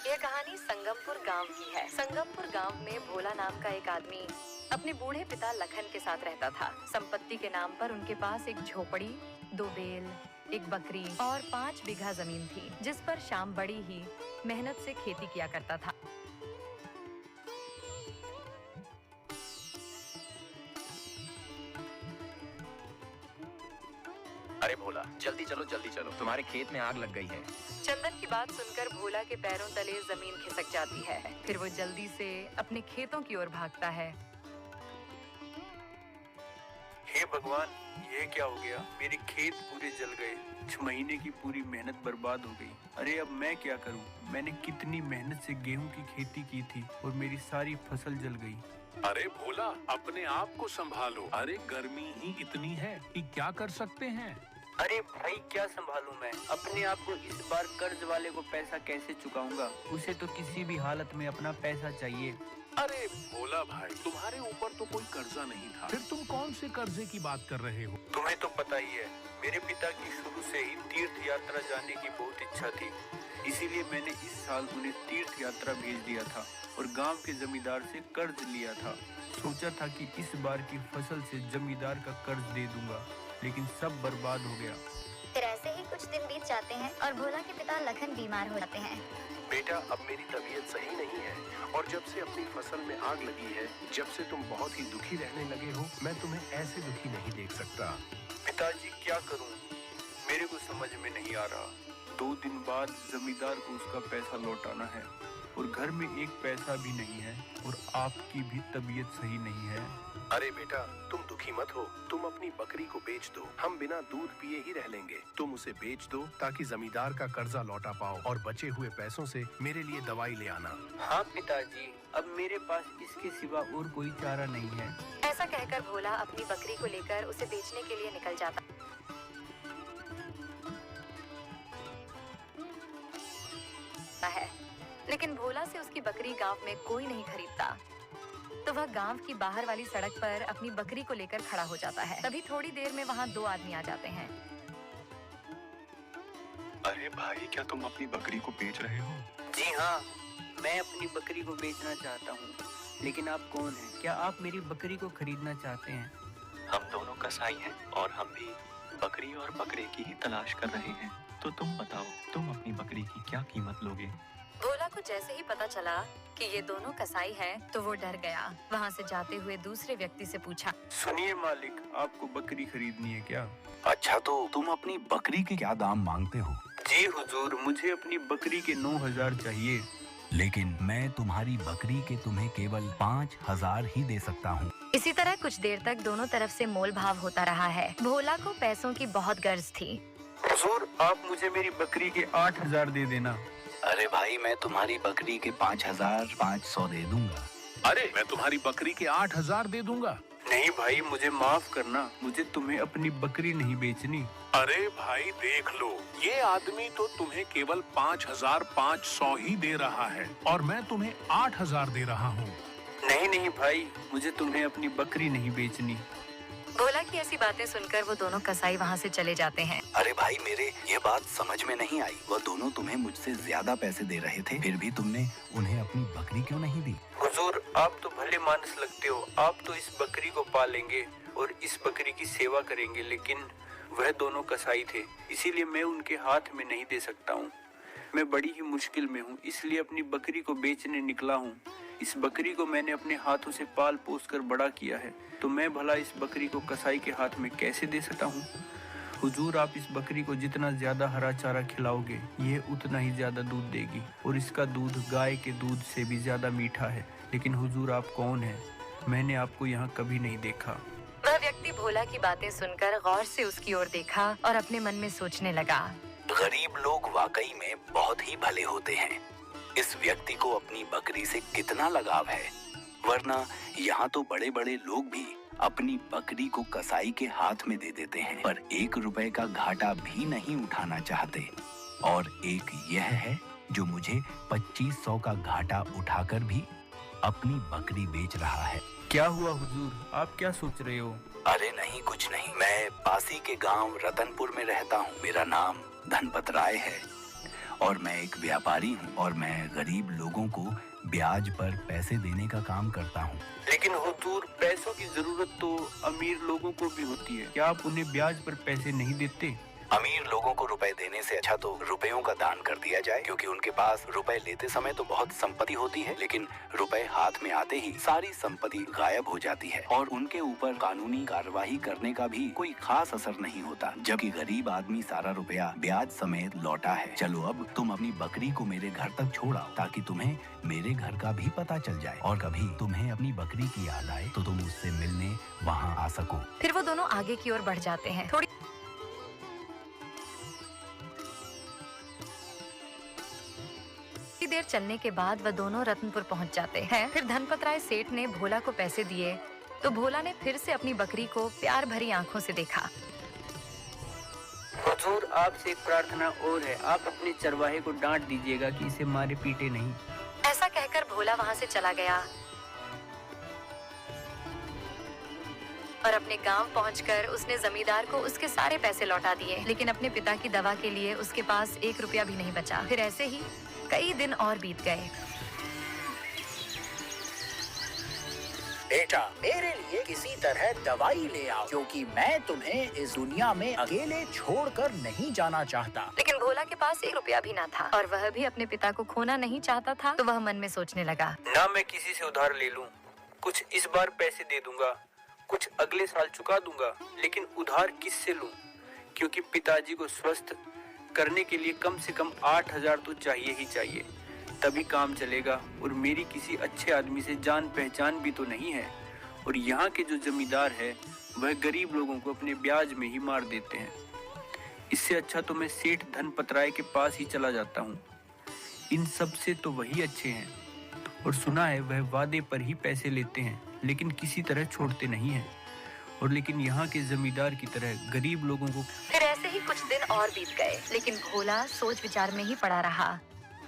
यह कहानी संगमपुर गांव की है। संगमपुर गांव में भोला नाम का एक आदमी अपने बूढ़े पिता लखन के साथ रहता था। संपत्ति के नाम पर उनके पास एक झोपड़ी, 2 बैल, एक बकरी और 5 बीघा जमीन थी, जिस पर शाम बड़ी ही मेहनत से खेती किया करता था। अरे भोला, जल्दी चलो, तुम्हारे खेत में आग लग गई है। चंदन की बात सुनकर भोला के पैरों तले जमीन खिसक जाती है। फिर वो जल्दी से अपने खेतों की ओर भागता है। हे भगवान, ये क्या हो गया? मेरे खेत पूरे जल गए, 6 महीने की पूरी मेहनत बर्बाद हो गई। अरे अब मैं क्या करूं? मैंने कितनी मेहनत से गेहूं की खेती की थी और मेरी सारी फसल जल गई। अरे भोला, अपने आप को संभालो। अरे गर्मी ही इतनी है कि क्या कर सकते हैं। अरे भाई, क्या संभालूं मैं अपने आप को? इस बार कर्ज वाले को पैसा कैसे चुकाऊंगा? उसे तो किसी भी हालत में अपना पैसा चाहिए। अरे भोला भाई, तुम्हारे ऊपर तो कोई कर्जा नहीं था, फिर तुम कौन से कर्जे की बात कर रहे हो? तुम्हें तो पता ही है, मेरे पिता की शुरू से ही तीर्थ यात्रा जाने की बहुत इच्छा थी। इसीलिए मैंने इस साल उन्हें तीर्थ यात्रा भेज दिया था और गांव के जमींदार से कर्ज लिया था। सोचा था कि इस बार की फसल से जमींदार का कर्ज दे दूंगा, लेकिन सब बर्बाद हो गया। फिर ऐसे ही कुछ दिन बीत जाते हैं और भोला के पिता लखन बीमार हो जाते हैं। बेटा, अब मेरी तबीयत सही नहीं है और जब से अपनी फसल में आग लगी है, जब से तुम बहुत ही दुखी रहने लगे हो, मैं तुम्हें ऐसे दुखी नहीं देख सकता। पिताजी, क्या करूं? मेरे को समझ में नहीं आ रहा। 2 दिन बाद जमींदार को उसका पैसा लौटाना है और घर में एक पैसा भी नहीं है और आपकी भी तबीयत सही नहीं है। अरे बेटा, तुम दुखी मत हो, तुम अपनी बकरी को बेच दो, हम बिना दूध पिए ही रह लेंगे। तुम उसे बेच दो ताकि जमींदार का कर्जा लौटा पाओ और बचे हुए पैसों से मेरे लिए दवाई ले आना। हाँ पिताजी, अब मेरे पास इसके सिवा और कोई चारा नहीं है। ऐसा कहकर भोला अपनी बकरी को लेकर उसे बेचने के लिए निकल जाता है, लेकिन भोला से उसकी बकरी गांव में कोई नहीं खरीदता। तो वह गांव की बाहर वाली सड़क पर अपनी बकरी को लेकर खड़ा हो जाता है। तभी थोड़ी देर में वहां 2 आदमी आ जाते हैं। अरे भाई, क्या तुम अपनी बकरी को बेच रहे हो? जी हाँ, मैं अपनी बकरी को बेचना चाहता हूँ, लेकिन आप कौन हैं? क्या आप मेरी बकरी को खरीदना चाहते हैं? हम दोनों कसाई हैं और हम भी बकरी और बकरे की ही तलाश कर रहे हैं। तो तुम बताओ, तुम अपनी बकरी की क्या कीमत लोगे? भोला को जैसे ही पता चला कि ये दोनों कसाई हैं, तो वो डर गया। वहाँ से जाते हुए दूसरे व्यक्ति से पूछा, सुनिए मालिक, आपको बकरी खरीदनी है क्या? अच्छा, तो तुम अपनी बकरी के क्या दाम मांगते हो? जी हुजूर, मुझे अपनी बकरी के 9,000 चाहिए। लेकिन मैं तुम्हारी बकरी के तुम्हें केवल 5,000 ही दे सकता हूँ। इसी तरह कुछ देर तक दोनों तरफ से मोल भाव होता रहा है। भोला को पैसों की बहुत गर्ज थी। हुजूर, आप मुझे मेरी बकरी के 8,000 दे देना। अरे भाई, मैं तुम्हारी बकरी के 5,500 दे दूंगा। अरे मैं तुम्हारी बकरी के 8,000 दे दूंगा। नहीं भाई, मुझे माफ करना, मुझे तुम्हें अपनी बकरी नहीं बेचनी। अरे भाई देख लो, ये आदमी तो तुम्हें केवल 5,500 ही दे रहा है और मैं तुम्हें 8,000 दे रहा हूँ। नहीं नहीं भाई, मुझे तुम्हें अपनी बकरी नहीं बेचनी। भोला की ऐसी बातें सुनकर वो दोनों कसाई वहाँ से चले जाते हैं। अरे भाई, मेरे ये बात समझ में नहीं आई। वह दोनों तुम्हें मुझसे ज्यादा पैसे दे रहे थे, फिर भी तुमने उन्हें अपनी बकरी क्यों नहीं दी? हुजूर, आप तो भले मानस लगते हो, आप तो इस बकरी को पालेंगे और इस बकरी की सेवा करेंगे, लेकिन वह दोनों कसाई थे, इसीलिए मैं उनके हाथ में नहीं दे सकता हूँ। मैं बड़ी ही मुश्किल में हूँ, इसलिए अपनी बकरी को बेचने निकला हूँ। इस बकरी को मैंने अपने हाथों से पाल पोस कर बड़ा किया है, तो मैं भला इस बकरी को कसाई के हाथ में कैसे दे सकता हूँ? हुजूर, आप इस बकरी को जितना ज्यादा हरा चारा खिलाओगे, ये उतना ही ज्यादा दूध देगी और इसका दूध गाय के दूध से भी ज्यादा मीठा है। लेकिन हुजूर, आप कौन हैं? मैंने आपको यहाँ कभी नहीं देखा। वह व्यक्ति भोला की बातें सुनकर गौर से उसकी ओर देखा और अपने मन में सोचने लगा, गरीब लोग वाकई में बहुत ही भले होते हैं। इस व्यक्ति को अपनी बकरी से कितना लगाव है, वरना यहाँ तो बड़े बड़े लोग भी अपनी बकरी को कसाई के हाथ में दे देते हैं, पर 1 रुपए का घाटा भी नहीं उठाना चाहते। और एक यह है जो मुझे 2500 का घाटा उठाकर भी अपनी बकरी बेच रहा है। क्या हुआ हुजूर, आप क्या सोच रहे हो? अरे नहीं, कुछ नहीं। मैं पासी के गांव रतनपुर में रहता हूँ। मेरा नाम धनपत राय है और मैं एक व्यापारी हूँ और मैं गरीब लोगों को ब्याज पर पैसे देने का काम करता हूँ। लेकिन हुजूर, पैसों की जरूरत तो अमीर लोगों को भी होती है, क्या आप उन्हें ब्याज पर पैसे नहीं देते? अमीर लोगों को रुपए देने से अच्छा तो रुपयों का दान कर दिया जाए, क्योंकि उनके पास रुपए लेते समय तो बहुत संपत्ति होती है, लेकिन रुपए हाथ में आते ही सारी संपत्ति गायब हो जाती है और उनके ऊपर कानूनी कार्यवाही करने का भी कोई खास असर नहीं होता, जबकि गरीब आदमी सारा रुपया ब्याज समेत लौटा है। चलो अब तुम अपनी बकरी को मेरे घर तक छोड़ाओ, ताकि तुम्हें मेरे घर का भी पता चल जाए और कभी तुम्हें अपनी बकरी की याद आए तो तुम उससे मिलने वहाँ आ सको। फिर वो दोनों आगे की ओर बढ़ जाते हैं। थोड़ी देर चलने के बाद वह दोनों रत्नपुर पहुंच जाते हैं। फिर धनपत राय सेठ ने भोला को पैसे दिए तो भोला ने फिर से अपनी बकरी को प्यार भरी आंखों से देखा। हुजूर, आपसे एक प्रार्थना और है, आप अपने चरवाहे को डांट दीजिएगा कि इसे मारे पीटे नहीं। ऐसा कहकर भोला वहां से चला गया और अपने गांव पहुंचकर उसने जमींदार को उसके सारे पैसे लौटा दिए, लेकिन अपने पिता की दवा के लिए उसके पास 1 रुपया भी नहीं बचा। फिर ऐसे ही कई दिन और बीत गए। बेटा, मेरे लिए किसी तरह दवाई ले आओ, क्योंकि मैं तुम्हें इस दुनिया में अकेले छोड़कर नहीं जाना चाहता। लेकिन भोला के पास 1 रुपया भी ना था और वह भी अपने पिता को खोना नहीं चाहता था, तो वह मन में सोचने लगा, ना मैं किसी से उधार ले लूं, कुछ इस बार पैसे दे दूंगा, कुछ अगले साल चुका दूंगा, लेकिन उधार किससे लूं? क्योंकि पिताजी को स्वस्थ करने के लिए कम से कम 8,000 तो चाहिए ही चाहिए, तभी काम चलेगा। और मेरी किसी अच्छे आदमी से जान पहचान भी तो नहीं है, और यहाँ के जो जमींदार है वह गरीब लोगों को अपने ब्याज में ही मार देते हैं। इससे अच्छा तो मैं सेठ धनपत राय के पास ही चला जाता हूँ, इन सब से तो वही अच्छे हैं। और सुना है वह वादे पर ही पैसे लेते हैं, लेकिन किसी तरह छोड़ते नहीं हैं, और लेकिन यहाँ के जमींदार की तरह गरीब लोगों को। फिर ऐसे ही कुछ दिन और बीत गए, लेकिन भोला सोच विचार में ही पड़ा रहा।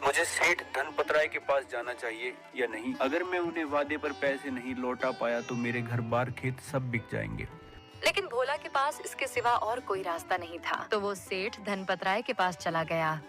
मुझे सेठ धनपत राय के पास जाना चाहिए या नहीं? अगर मैं उन्हें वादे पर पैसे नहीं लौटा पाया तो मेरे घर बार खेत सब बिक जाएंगे। लेकिन भोला के पास इसके सिवा और कोई रास्ता नहीं था, तो वो सेठ धनपत राय के पास चला गया।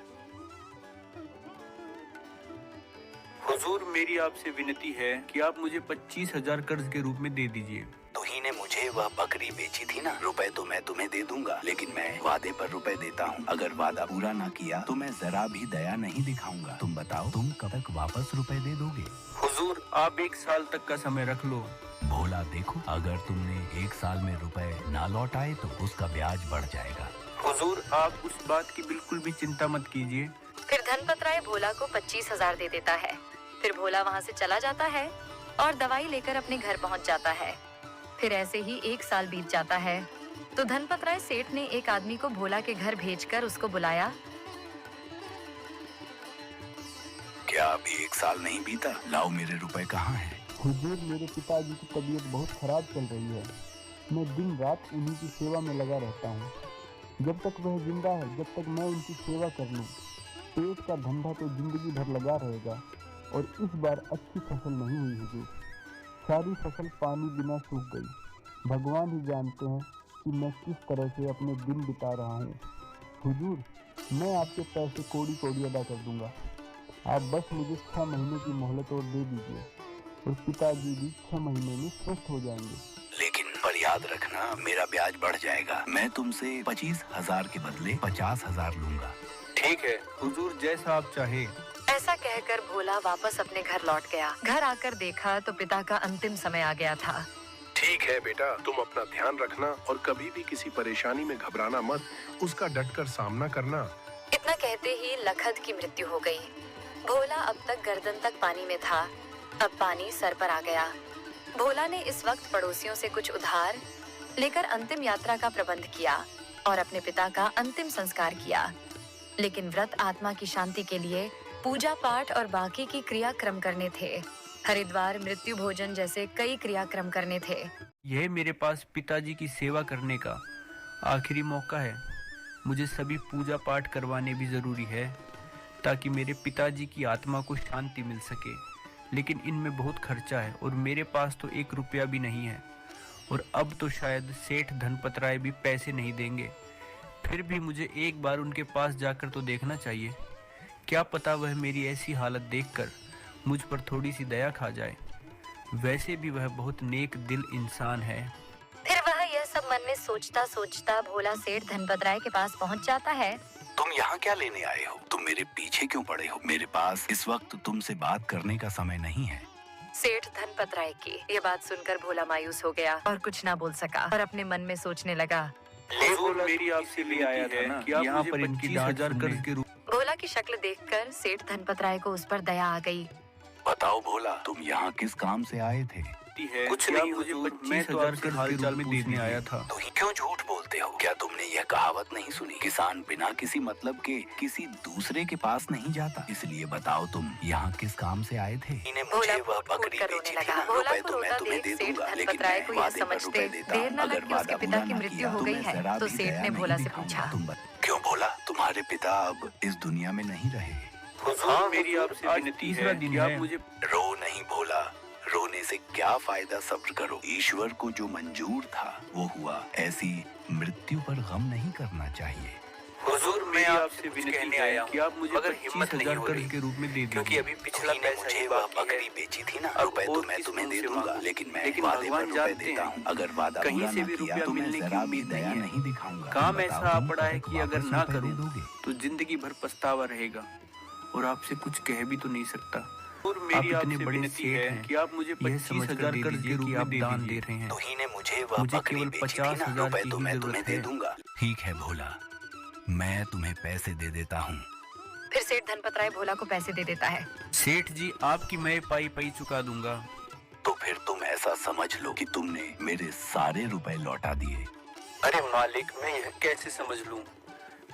हुजूर, मेरी आपसे विनती है कि आप मुझे 25,000 कर्ज के रूप में दे दीजिए। तुही ने मुझे वह बकरी बेची थी ना, रुपए तो मैं तुम्हें दे दूंगा, लेकिन मैं वादे पर रुपए देता हूँ। अगर वादा पूरा ना किया तो मैं जरा भी दया नहीं दिखाऊंगा। तुम बताओ, तुम कब तक वापस रुपए दे दोगे? हुजूर, आप 1 साल तक का समय रख लो। भोला, देखो, अगर तुमने 1 साल में रुपए ना लौटाए तो उसका ब्याज बढ़ जाएगा। हुजूर, आप उस बात की बिल्कुल भी चिंता मत कीजिए। फिर धनपत राय भोला को 25,000 दे देता है। फिर भोला वहाँ से चला जाता है और दवाई लेकर अपने घर पहुँच जाता है। फिर ऐसे ही 1 साल बीत जाता है, तो धनपत राय सेठ ने एक आदमी को भोला के घर भेजकर उसको बुलाया। क्या अभी 1 साल नहीं बीता? लाओ, मेरे रुपए कहाँ हैं? हुजूर, मेरे पिताजी की तबीयत बहुत खराब चल रही है। मैं दिन रात उन्हीं की सेवा में लगा रहता हूँ। जब तक वह जिंदा है, जब तक मैं उनकी सेवा कर लूँ, पेट का धंधा तो जिंदगी भर लगा रहेगा। और इस बार अच्छी फसल नहीं हुई हुजूर, सारी फसल पानी बिना सूख गई। भगवान ही जानते हैं कि मैं किस तरह से अपने दिन बिता रहा हूँ। हुजूर, मैं आपके पैसे कोड़ी कोड़ी अदा कर दूंगा। आप बस मुझे 6 महीने की मोहलत और दे दीजिए, और पिताजी भी 6 महीने में स्वस्थ हो जाएंगे। लेकिन पर याद रखना, मेरा ब्याज बढ़ जाएगा। मैं तुमसे 25,000 के बदले 50,000 लूंगा। ठीक है हुजूर, जैसा आप चाहे। ऐसा कहकर भोला वापस अपने घर लौट गया। घर आकर देखा तो पिता का अंतिम समय आ गया था। ठीक है बेटा, तुम अपना ध्यान रखना और कभी भी किसी परेशानी में घबराना मत, उसका डटकर सामना करना। इतना कहते ही लखन की मृत्यु हो गई। भोला अब तक गर्दन तक पानी में था, अब पानी सर पर आ गया। भोला ने इस वक्त पड़ोसियों से कुछ उधार लेकर अंतिम यात्रा का प्रबंध किया और अपने पिता का अंतिम संस्कार किया। लेकिन व्रत आत्मा की शांति के लिए पूजा पाठ और बाकी की क्रियाक्रम करने थे। हरिद्वार, मृत्यु भोजन जैसे कई क्रियाक्रम करने थे। यह मेरे पास पिताजी की सेवा करने का आखिरी मौका है। मुझे सभी पूजा पाठ करवाने भी जरूरी है, ताकि मेरे पिताजी की आत्मा को शांति मिल सके। लेकिन इनमें बहुत खर्चा है और मेरे पास तो 1 रुपया भी नहीं है, और अब तो शायद सेठ धनपत राय भी पैसे नहीं देंगे। फिर भी मुझे एक बार उनके पास जाकर तो देखना चाहिए क्या पता वह मेरी ऐसी हालत देखकर मुझ पर थोड़ी सी दया खा जाए। वैसे भी वह बहुत नेक दिल इंसान है। फिर वह यह सब मन में सोचता सोचता भोला सेठ धनपत राय के पास पहुंच जाता है। तुम यहाँ क्या लेने आए हो? तुम मेरे पीछे क्यों पड़े हो? मेरे पास इस वक्त तुमसे बात करने का समय नहीं है। सेठ धनपत राय की ये बात सुनकर भोला मायूस हो गया और कुछ ना बोल सका और अपने मन में सोचने लगा। हुजूर, मेरी आपसे भी आया था ना कि यहाँ पर इनकी 20,000 कर्ज के रूप। भोला की शक्ल देखकर सेठ धनपत राय को उस पर दया आ गई। बताओ भोला, तुम यहाँ किस काम से आए थे? कुछ नहीं हुजूर, मैं तो आपके हालचाल में देने आया था। तो ही क्यों झूठ बोलते हो? क्या तुमने यह कहावत नहीं सुनी? किसान बिना किसी मतलब के किसी दूसरे के पास नहीं जाता। इसलिए बताओ तुम यहाँ किस काम से आए थे? इन्हें मुझे वह बकरी बेची थी ना, रुपए तो मैं तुम्हें दे दूंगा, लेकिन मैं वादे पर रुपए देता हूँ। अगर वादा पूरा न किया तो मैं जरा भी दया नहीं दिखाऊंगा। तुम क्यों भोला, तुम्हारे पिता अब इस दुनिया में नहीं रहे? हुजूर, मेरी आपसे विनती है कि आप मुझे। रो नहीं भोला, रोने से क्या फायदा? सब्र करो, ईश्वर को जो मंजूर था वो हुआ। ऐसी मृत्यु पर गम नहीं करना चाहिए। हुजूर, मैं आपसे विनती कहने आया कि आप मुझे अगर हिम्मत नहीं हो रही के रूप में दे दीजिए, क्योंकि अभी पिछला पैसा मुझे वह बकरी बेची थी ना, रुपए तो मैं तुम्हें दे दूंगा, लेकिन मैं वादे पर रुपए देता हूँ। अगर वादा कहीं पूरा से न भी किया रुपया तो मैं मिलने की जरा भी उम्मीद दया नहीं है। नहीं दिखाऊंगा। काम ऐसा आ पड़ा है कि अगर ना करूँ दोगे तो जिंदगी भर पछतावा रहेगा और आपसे कुछ कह भी तो नहीं सकता। और आप मेरी इतने आपसे बड़े विनती सेठ है हैं कि आप मुझे 25,000 कर्ज के रूप में आप दान दे रहे हैं। तो ही ने मुझे वह बकरी केवल बेची थी ना, 50,000 रुपए की तो ही मैं जरूरत तुम्हें दे है। दूंगा। ठीक है भोला, मैं तुम्हें पैसे दे देता हूँ। फिर सेठ धनपत राय भोला को पैसे दे देता है। सेठ जी, आपकी मैं पाई पाई चुका दूंगा। तो फिर तुम ऐसा समझ लो कि तुमने मेरे सारे रुपए लौटा दिए। अरे मालिक, मैं यह कैसे समझ लूं?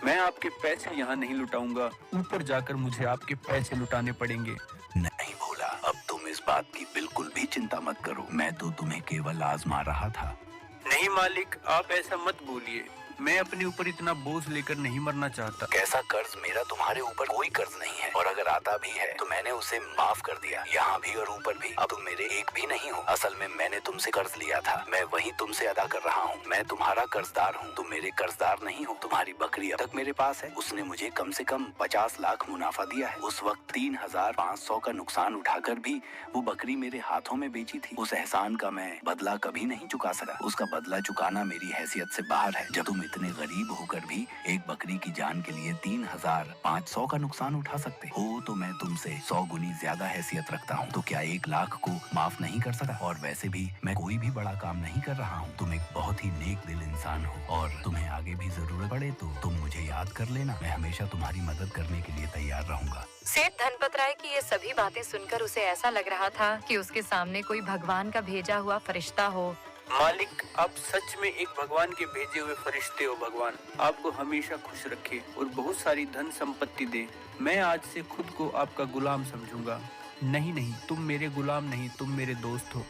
मैं आपके पैसे यहाँ नहीं लुटाऊंगा, ऊपर जाकर मुझे आपके पैसे लुटाने पड़ेंगे। नहीं भोला, अब तुम इस बात की बिल्कुल भी चिंता मत करो। मैं तो तुम्हें केवल आजमा रहा था। नहीं मालिक, आप ऐसा मत बोलिए। मैं अपने ऊपर इतना बोझ लेकर नहीं मरना चाहता। कैसा कर्ज? मेरा तुम्हारे ऊपर कोई कर्ज नहीं है, और अगर आता भी है तो मैंने उसे माफ कर दिया, यहाँ भी और ऊपर भी। अब तुम मेरे एक भी नहीं हो। असल में मैंने तुमसे कर्ज लिया था, मैं वही तुमसे अदा कर रहा हूँ। मैं तुम्हारा कर्जदार हूँ, तुम मेरे कर्जदार नहीं हो। तुम्हारी बकरी अब तक मेरे पास है, उसने मुझे कम से कम 50 लाख मुनाफा दिया है। उस वक्त 3,500 का नुकसान उठाकर भी वो बकरी मेरे हाथों में बेची थी। उस एहसान का मैं बदला कभी नहीं चुका सका। उसका बदला चुकाना मेरी हैसियत से बाहर है। जब तुम इतने गरीब होकर भी एक बकरी की जान के लिए 3,500 का नुकसान उठा सकते हो, तो मैं तुमसे 100 गुनी ज्यादा हैसियत रखता हूँ। तो क्या 1 लाख को माफ नहीं कर सकता? और वैसे भी मैं कोई भी बड़ा काम नहीं कर रहा हूँ। तुम एक बहुत ही नेक दिल इंसान हो, और तुम्हें आगे भी जरूरत पड़े तो तुम मुझे याद कर लेना। मैं हमेशा तुम्हारी मदद करने के लिए तैयार रहूंगा। सेठ धनपत राय की ये सभी बातें सुनकर उसे ऐसा लग रहा था कि उसके सामने कोई भगवान का भेजा हुआ फरिश्ता हो। मालिक, आप सच में एक भगवान के भेजे हुए फरिश्ते हो। भगवान आपको हमेशा खुश रखे और बहुत सारी धन संपत्ति दे। मैं आज से खुद को आपका गुलाम समझूंगा। नहीं नहीं, तुम मेरे गुलाम नहीं, तुम मेरे दोस्त हो।